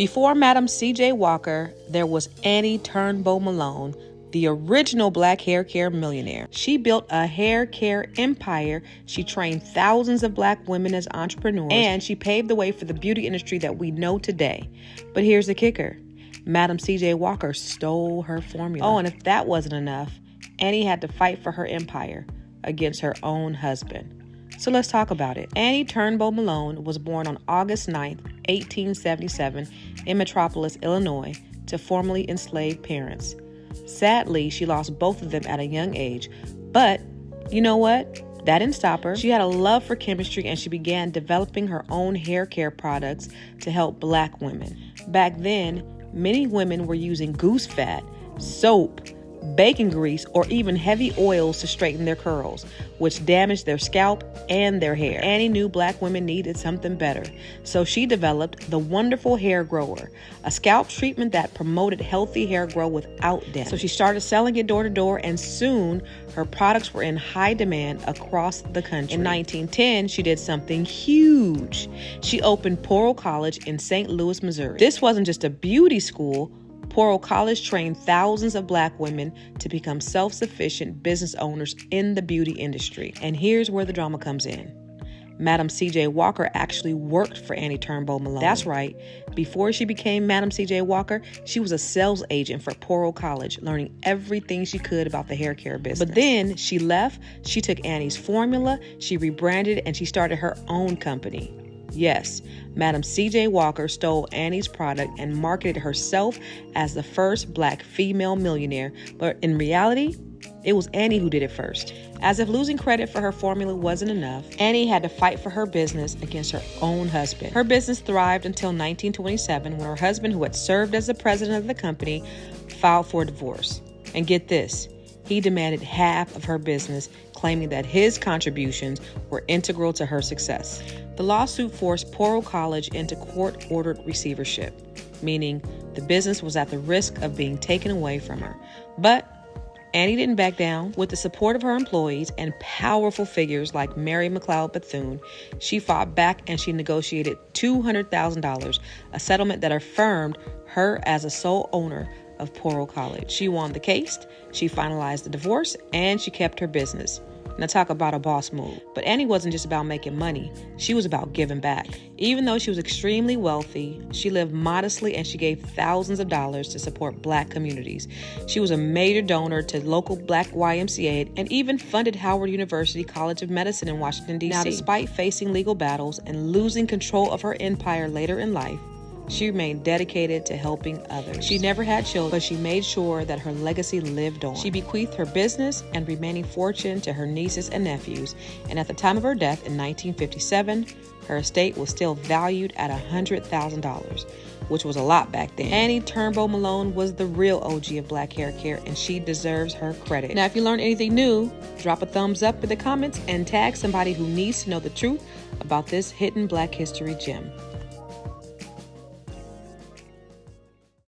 Before Madam C.J. Walker, there was Annie Turnbo Malone, the original black hair care millionaire. She built a hair care empire. She trained thousands of black women as entrepreneurs, and she paved the way for the beauty industry that we know today. But here's the kicker. Madam C.J. Walker stole her formula. Oh, and if that wasn't enough, Annie had to fight for her empire against her own husband. So let's talk about it. Annie Turnbo Malone was born on August 9th, 1877 in Metropolis, Illinois, to formerly enslaved parents. Sadly, she lost both of them at a young age, but you know what? That didn't stop her. She had a love for chemistry and she began developing her own hair care products to help black women. Back then, many women were using goose fat, soap, bacon grease, or even heavy oils to straighten their curls, which damaged their scalp and their hair. Annie knew black women needed something better, so she developed the Wonderful Hair Grower, a scalp treatment that promoted healthy hair growth without damage. So she started selling it door to door, and soon her products were in high demand across the country. In 1910, she did something huge. She opened Poro College in St. Louis, Missouri. This wasn't just a beauty school. Poro College trained thousands of black women to become self-sufficient business owners in the beauty industry. And here's where the drama comes in. Madam C.J. Walker actually worked for Annie Turnbo Malone. That's right. Before she became Madam C.J. Walker, she was a sales agent for Poro College, learning everything she could about the hair care business. But then she left, she took Annie's formula, she rebranded, and she started her own company. Yes, Madam C.J. Walker stole Annie's product and marketed herself as the first black female millionaire, but in reality, it was Annie who did it first. As if losing credit for her formula wasn't enough, Annie had to fight for her business against her own husband. Her business thrived until 1927 when her husband, who had served as the president of the company, filed for divorce. And get this, he demanded half of her business, claiming that his contributions were integral to her success. The lawsuit forced Poro College into court-ordered receivership, meaning the business was at the risk of being taken away from her. But Annie didn't back down. With the support of her employees and powerful figures like Mary McLeod Bethune, she fought back and she negotiated $200,000, a settlement that affirmed her as a sole owner of Poro College. She won the case, she finalized the divorce, and she kept her business. Now talk about a boss move. But Annie wasn't just about making money, she was about giving back. Even though she was extremely wealthy, she lived modestly and she gave thousands of dollars to support black communities. She was a major donor to local black YMCA and even funded Howard University College of Medicine in Washington, D.C. Now, despite facing legal battles and losing control of her empire later in life, she remained dedicated to helping others. She never had children, but she made sure that her legacy lived on. She bequeathed her business and remaining fortune to her nieces and nephews, and at the time of her death in 1957, her estate was still valued at $100,000, which was a lot back then. Annie Turnbo Malone was the real OG of black hair care, and she deserves her credit. Now, if you learned anything new, drop a thumbs up in the comments and tag somebody who needs to know the truth about this hidden black history gem.